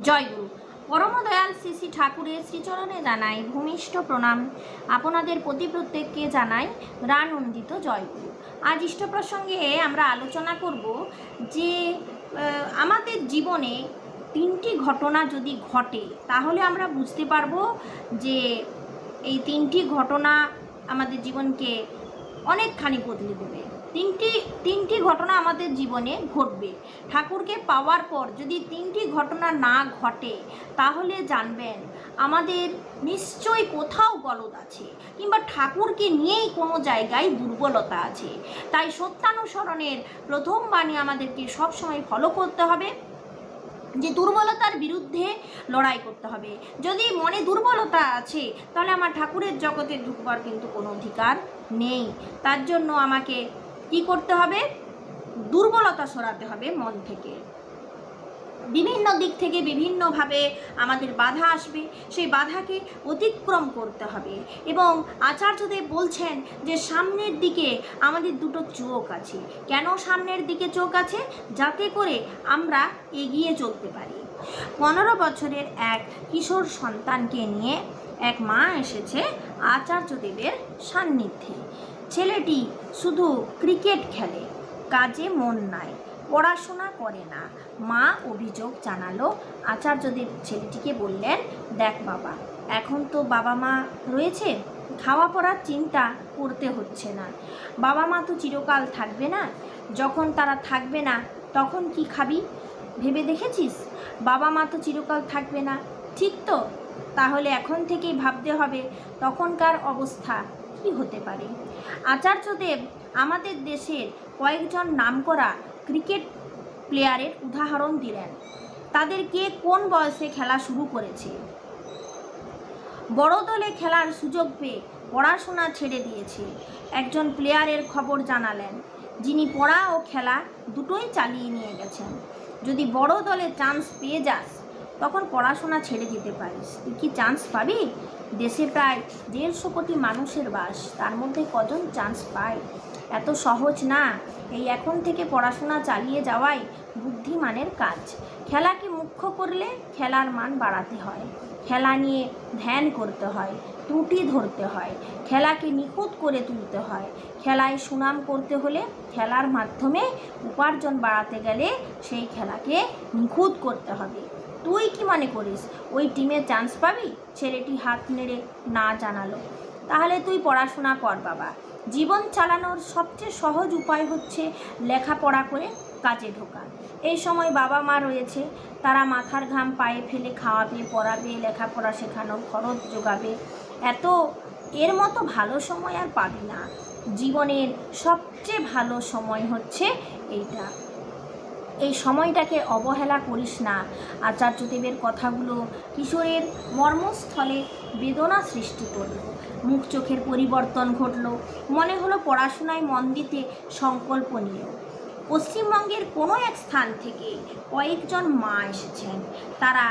জয়গুরু। পরম দয়াল শ্রী শ্রী ঠাকুরের শ্রীচরণে জানাই ভূমিষ্ঠ প্রণাম। আপনাদের প্রতি প্রত্যেককে জানাই রানন্দিত জয়গুরু। আজ ইষ্ট প্রসঙ্গে আমরা আলোচনা করব যে আমাদের জীবনে তিনটি ঘটনা যদি ঘটে তাহলে আমরা বুঝতে পারবো যে এই তিনটি ঘটনা আমাদের জীবনকে অনেকখানি বদলে দেবে। তিনটি ঘটনা আমাদের জীবনে ঘটবে। ঠাকুরকে পাওয়ার পর যদি তিনটি ঘটনা না ঘটে তাহলে জানবেন আমাদের নিশ্চয়ই কোথাও গলদ আছে, কিংবা ঠাকুরকে নিয়েই কোনো জায়গায় দুর্বলতা আছে। তাই সত্যানুসরণের প্রথম বাণী আমাদেরকে সবসময় ফলো করতে হবে যে দুর্বলতার বিরুদ্ধে লড়াই করতে হবে। যদি মনে দুর্বলতা আছে তাহলে আমার ঠাকুরের জগতে ঢুকবার কিন্তু কোনো অধিকার নেই। তার জন্য আমাকে কি করতে হবে? দুর্বলতা সরাতে হবে মন থেকে। বিভিন্ন দিক থেকে বিভিন্নভাবে আমাদের বাধা আসবে, সেই বাধাকে অতিক্রম করতে হবে। এবং আচার্যদেব বলছেন যে সামনের দিকে আমাদের দুটো চোখ আছে। কেন সামনের দিকে চোখ আছে? যাতে করে আমরা এগিয়ে চলতে পারি। 15 বছরের এক কিশোর সন্তানকে নিয়ে এক মা এসেছে আচার্যদেবের সান্নিধ্যে। ছেলেটি শুধু ক্রিকেট খেলে, কাজে মন নাই, পড়াশোনা করে না। মা অভিযোগ জানালো। আচার্যদেব ছেলেটিকে বললেন, দেখ বাবা, এখন তো বাবা মা রয়েছে, খাওয়া পড়ার চিন্তা করতে হচ্ছে না। বাবা মা তো চিরকাল থাকবে না। যখন তারা থাকবে না তখন কি খাবি ভেবে দেখেছিস? বাবা মা তো চিরকাল থাকবে না, ঠিক তো? তাহলে এখন থেকেই ভাবতে হবে তখনকার অবস্থা কি হতে পারে। আচার্যদেব আমাদের দেশের কয়েকজন নামকরা ক্রিকেট প্লেয়ারের উদাহরণ দিলেন। তাদের কে কোন বয়সে খেলা শুরু করেছে, বড় দলে খেলার সুযোগ পেয়ে পড়াশোনা ছেড়ে দিয়েছে। একজন প্লেয়ারের খবর জানালেন যিনি পড়া ও খেলা দুটোই চালিয়ে নিয়ে গেছেন। যদি বড় দলে চান্স পেয়ে যাস তখন পড়াশোনা ছেড়ে দিতে পারিস। তুই কি চান্স পাবি? দেশে প্রায় 150 কোটি মানুষের বাস, তার মধ্যে কজন চান্স পায়? এত সহজ না। এই এখন থেকে পড়াশোনা চালিয়ে যাওয়াই বুদ্ধিমানের কাজ। খেলাকে মুখ্য করলে খেলার মান বাড়াতে হয়, খেলা নিয়ে ধ্যান করতে হয়, ত্রুটি ধরতে হয়, খেলাকে নিখুঁত করে তুলতে হয়। খেলায় সুনাম করতে হলে খেলার মাধ্যমে উপার্জন বাড়াতে গেলে সেই খেলাকে নিখুঁত করতে হবে। তুই কি মনে করিস ওই টিমে চান্স পাবি? ছেলেটি হাত নেড়ে না জানালো। তাহলে তুই পড়াশোনা কর বাবা। জীবন চালানোর সবচেয়ে সহজ উপায় হচ্ছে লেখাপড়া করে কাজে ঢোকা। এই সময় বাবা মা রয়েছে, তারা মাথার ঘাম পায়ে ফেলে খাওয়াবে, পড়াবে, লেখাপড়া শেখানো, খরচ যোগাবে। এর মতো ভালো সময় আর পাবি না। জীবনের সবচেয়ে ভালো সময় হচ্ছে এইটা। এই সময়টাকে অবহেলা করিস না। আচার্যদেবের কথাগুলো কিশোরের মর্মস্থলে বেদনা সৃষ্টি করল। মুখ চোখের পরিবর্তন ঘটল। মনে হলো পড়াশোনায় মন দিতে সংকল্প নিল। পশ্চিমবঙ্গের কোনো এক স্থান থেকে কয়েকজন মা এসেছেন। তারা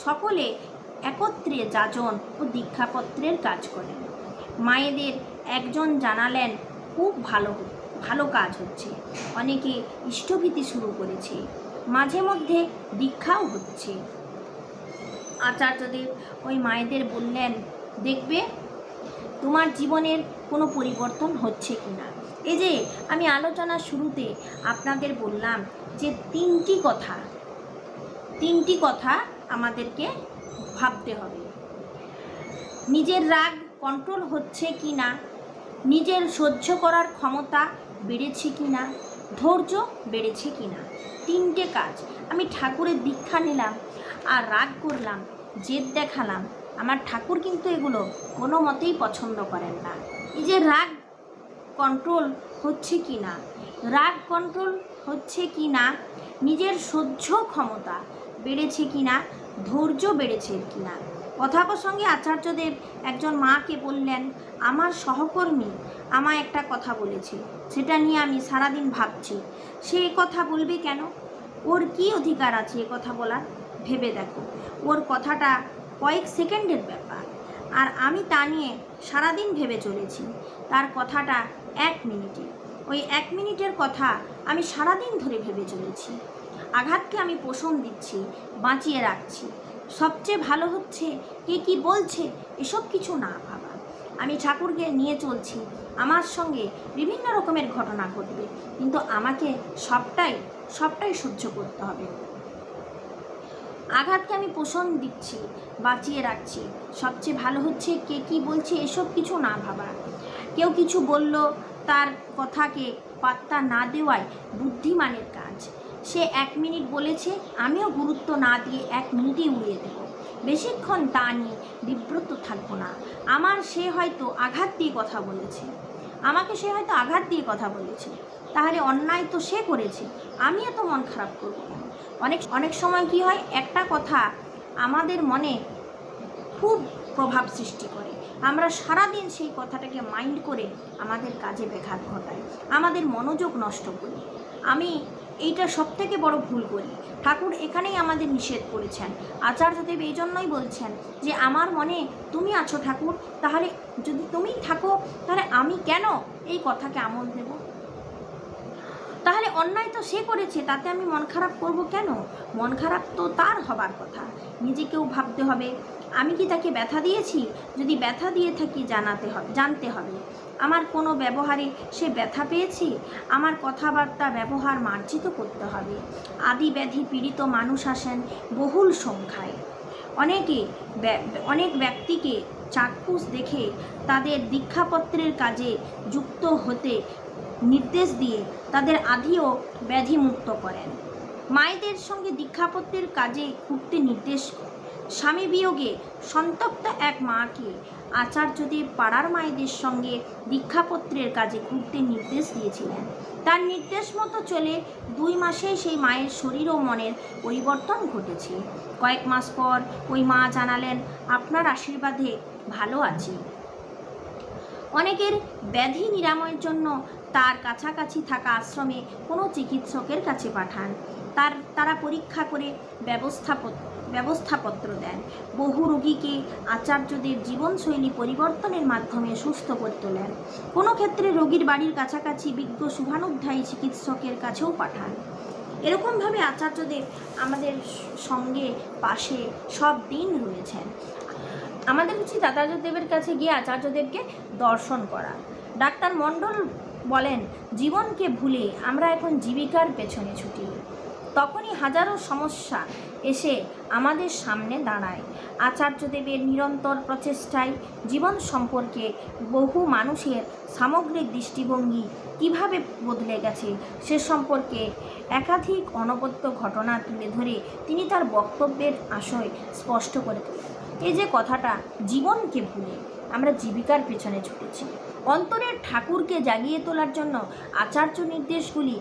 সকলে একত্রে যাজন ও দীক্ষাপত্রের কাজ করেন। মায়েদের একজন জানালেন, খুব ভালো কাজ হচ্ছে। অনেকে ইষ্টভীতি শুরু করেছে, মাঝে মধ্যে দীক্ষাও হচ্ছে। আচার্যদেব ওই মায়েদের বললেন, দেখবে তোমার জীবনের কোনো পরিবর্তন হচ্ছে কি না। এই যে আমি আলোচনার শুরুতে আপনাদের বললাম যে তিনটি কথা আমাদেরকে ভাবতে হবে। নিজের রাগ কন্ট্রোল হচ্ছে কি না, নিজের সহ্য করার ক্ষমতা বেড়েছে কি না, ধৈর্য বেড়েছে কি না। তিনটে কাজ। আমি ঠাকুরের দীক্ষা নিলাম আর রাগ করলাম, জেদ দেখালাম, আমার ঠাকুর কিন্তু এগুলো কোনো মতেই পছন্দ করেন না। এই যে রাগ কন্ট্রোল হচ্ছে কি না, রাগ কন্ট্রোল হচ্ছে কি না, নিজের সহ্য ক্ষমতা বেড়েছে কি না, ধৈর্য বেড়েছে কি না। কথা প্রসঙ্গে আচার্যদেব একজন মাকে বললেন, আমার সহকর্মী আমায় একটা কথা বলেছে, সেটা নিয়ে আমি সারাদিন ভাবছি। সে কথা বলবে কেন? ওর কি অধিকার আছে এ কথা বলার? ভেবে দেখো, ওর কথাটা কয়েক সেকেন্ডের ব্যাপার, আর আমি তা নিয়ে সারাদিন ভেবে চলেছি। তার কথাটা 1 মিনিটে, ওই 1 মিনিটের কথা আমি সারাদিন ধরে ভেবে চলেছি। আঘাতকে আমি পোষণ দিচ্ছি, বাঁচিয়ে রাখছি। সবচেয়ে ভালো হচ্ছে কে কি বলছে এসব কিছু না ভাবা। আমি ঠাকুরকে নিয়ে চলছি, আমার সঙ্গে বিভিন্ন রকমের ঘটনা ঘটবে, কিন্তু আমাকে সবটাই সহ্য করতে হবে। আঘাতকে আমি পোষণ দিচ্ছি, বাঁচিয়ে রাখছি। সবচেয়ে ভালো হচ্ছে কে কি বলছে এসব কিছু না ভাবা। কেউ কিছু বলল, তার কথাকে পাত্তা না দেওয়াই বুদ্ধিমানের কাজ। সে 1 মিনিট বলেছে, আমিও গুরুত্ব না দিয়ে 1 মিনিটেই উড়িয়ে দেব। বেশিক্ষণ তা নিয়ে বিব্রত থাকবো না। আমাকে সে হয়তো আঘাত দিয়ে কথা বলেছে, তাহলে অন্যায় তো সে করেছে, আমি এত মন খারাপ করবো না। অনেক সময় কি হয়, একটা কথা আমাদের মনে খুব প্রভাব সৃষ্টি করে। আমরা সারাদিন সেই কথাটাকে মাইন্ড করে আমাদের কাজে ব্যাঘাত ঘটাই, আমাদের মনোযোগ নষ্ট করি। আমি এইটা সবথেকে বড় ভুল করি। ঠাকুর এখানেই আমাদের নিষেধ করেছেন। আচার্যদেব এই জন্যই বলছেন যে আমার মনে তুমি আছো ঠাকুর, তাহলে যদি তুমি থাকো তাহলে আমি কেন এই কথাকে আমল দেব? তাহলে অন্যায় তো সে করেছে, তাতে আমি মন খারাপ করব কেন? মন খারাপ তো তার হবার কথা। নিজেকেও ভাবতে হবে, আমি কি তাকে ব্যথা দিয়েছি? যদি ব্যথা দিয়ে থাকি জানতে হবে আমার কোনো ব্যবহারে সে ব্যথা পেয়েছে। আমার কথাবার্তা ব্যবহার মার্জিত করতে হবে। আদি ব্যাধি পীড়িত মানুষ আসেন বহুল সংখ্যায়। অনেক ব্যক্তিকে চাক্ষুষ দেখে তাদের দীক্ষাপত্রের কাজে যুক্ত হতে নির্দেশ দিয়ে তাদের আদিও ব্যাধিমুক্ত করেন। মায়েদের সঙ্গে দীক্ষাপত্রের কাজে ঘুরতে নির্দেশ করেন। স্বামী বিয়োগে সন্তপ্ত এক মাকে আচার্যদেব পাড়ার মায়েদের সঙ্গে দীক্ষাপত্রের কাজে ঘুরতে নির্দেশ দিয়েছিলেন। তার নির্দেশ মতো চলে 2 মাসেই সেই মায়ের শরীর ও মনের পরিবর্তন ঘটেছে। কয়েক মাস পর ওই মা জানালেন, আপনার আশীর্বাদে ভালো আছি। অনেকের ব্যাধি নিরাময়ের জন্য তার কাছাকাছি থাকা আশ্রমে কোনো চিকিৎসকের কাছে পাঠান। তারা পরীক্ষা করে ব্যবস্থাপত্র দেন। বহু রোগীকে আচার্যদেব জীবনশৈলী পরিবর্তনের মাধ্যমে সুস্থ করে তোলেন। কোনো ক্ষেত্রে রোগীর বাড়ির কাছাকাছি বিজ্ঞ শুভানুধ্যায়ী চিকিৎসকের কাছেও পাঠান। এরকমভাবে আচার্যদেব আমাদের সঙ্গে পাশে সব দিন রয়েছেন। আমাদের উচিত আচার্যদেবের কাছে গিয়ে আচার্যদেবকে দর্শন করা। ডাক্তার মণ্ডল বলেন, জীবনকে ভুলে আমরা এখন জীবিকার পেছনে ছুটি। তখনই হাজারো সমস্যা এসে আমাদের সামনে দাঁড়ায়। আচার্যদেবের নিরন্তর প্রচেষ্টায় জীবন সম্পর্কে বহু মানুষের সামগ্রিক দৃষ্টিভঙ্গি কিভাবে বদলে গেছে সে সম্পর্কে একাধিক অনবদ্য ঘটনা তুলে ধরে তিনি তার বক্তব্যের আশয় স্পষ্ট করে তোলেন। এই যে কথাটা, জীবনকে ভুলে আমরা জীবিকার পেছনে ছুটেছি, অন্তরের ঠাকুরকে জাগিয়ে তোলার জন্য আচার্য নির্দেশগুলি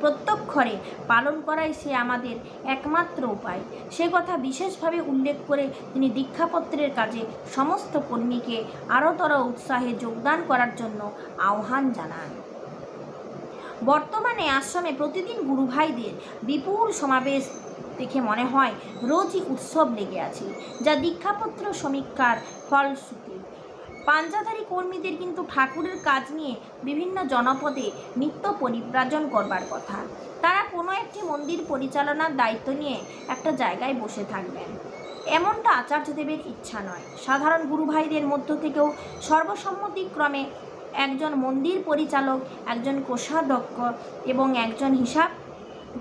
প্রত্যক্ষরে পালন করাই সে আমাদের একমাত্র উপায়। সে কথা বিশেষভাবে উল্লেখ করে তিনি দীক্ষাপত্রের কাজে সমস্ত কর্মীকে আরোতর উৎসাহে যোগদান করার জন্য আহ্বান জানান। বর্তমানে আশ্রমে প্রতিদিন গুরুভাইদের বিপুল সমাবেশ দেখে মনে হয় রোজই উৎসব লেগে আছে, যা দীক্ষাপত্র সমীক্ষার ফলশ্রুতি। পাঞ্জাধারী কর্মীদের কিন্তু ঠাকুরের কাজ নিয়ে বিভিন্ন জনপদে নিত্য পরিব্রাজন করবার কথা। তারা কোনো একটি মন্দির পরিচালনার দায়িত্ব নিয়ে একটা জায়গায় বসে থাকবেন, এমনটা আচার্যদেবের ইচ্ছা নয়। সাধারণ গুরুভাইদের মধ্য থেকেও সর্বসম্মতিক্রমে একজন মন্দির পরিচালক, একজন কোষাধ্যক্ষ এবং একজন হিসাব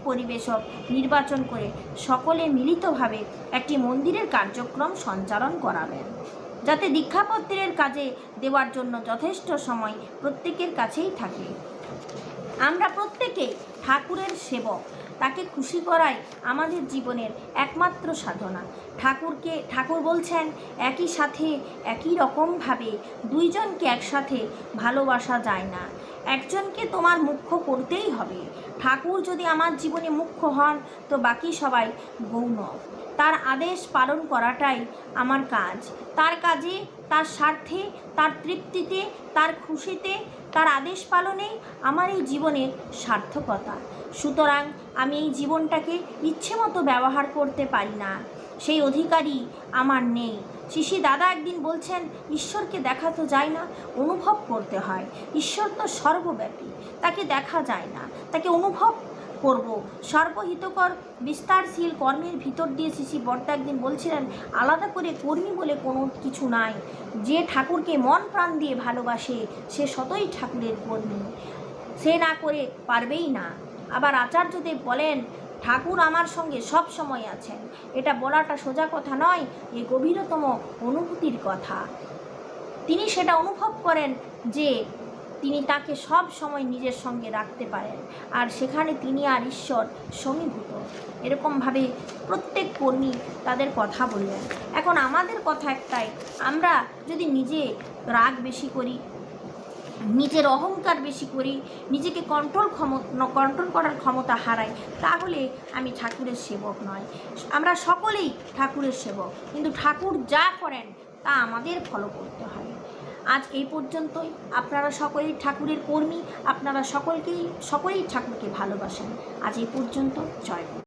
পরিবেশক নির্বাচন করে সকলে মিলিতভাবে একটি মন্দিরের কার্যক্রম সঞ্চালন করাবেন, যাতে দীক্ষাপত্রের কাজে দেওয়ার জন্য যথেষ্ট সময় প্রত্যেকের কাছেই থাকে। আমরা প্রত্যেকেই ঠাকুরের সেবক, তাকে খুশি করাই আমাদের জীবনের একমাত্র সাধনা। ঠাকুর বলছেন, একই সাথে একই রকমভাবে দুইজনকে একসাথে ভালোবাসা যায় না, একজনকে তোমার মুখ্য করতেই হবে। ঠাকুর যদি আমার জীবনে মুখ্য হন তো বাকি সবাই গৌণ। তার আদেশ পালন করাটাই আমার কাজ। তার কাজে, তার স্বার্থে, তার তৃপ্তিতে, তার খুশিতে, তার আদেশ পালনেই আমার এই জীবনের সার্থকতা। সুতরাং আমি এই জীবনটাকে ইচ্ছে মতো ব্যবহার করতে পারি না, সেই অধিকারই আমার নেই। শিশি দাদা একদিন বলছেন, ঈশ্বরকে দেখা তো যায় না, অনুভব করতে হয়। ঈশ্বর তো সর্বব্যাপী, তাকে দেখা যায় না, তাকে অনুভব করব। সর্বহিতকর বিস্তারশীল কর্মের ভিতর দিয়ে শ্রী বর্দা একদিন বলছিলেন, আলাদা করে কর্মী বলে কোনো কিছু নাই। যে ঠাকুরকে মন প্রাণ দিয়ে ভালোবাসে সে সতই ঠাকুরের কর্মী, সে না করে পারবেই না। আবার আচার্যদেব বলেন, ঠাকুর আমার সঙ্গে সব সময় আছেন। এটা বলাটা সোজা কথা নয়, এ গভীরতম অনুভূতির কথা। তিনি সেটা অনুভব করেন যে তিনি তাকে সব সময় নিজের সঙ্গে রাখতে পারেন, আর সেখানে তিনি আর ঈশ্বর সমীভূত। এরকমভাবে প্রত্যেক কর্মী তাদের কথা বললেন। এখন আমাদের কথা একটাই, আমরা যদি নিজে রাগ বেশি করি, নিজের অহংকার বেশি করি, নিজেকে কন্ট্রোল করার ক্ষমতা হারাই, তাহলে আমি ঠাকুরের সেবক নয়। আমরা সকলেই ঠাকুরের সেবক, কিন্তু ঠাকুর যা করেন তা আমাদের ফলো করতে হয়। আজ এই পর্যন্তই। আপনারা সকলেই ঠাকুরের কর্মী, আপনারা সকলেই ঠাকুরকে ভালোবাসেন। আজ এই পর্যন্ত। জয় গুরু।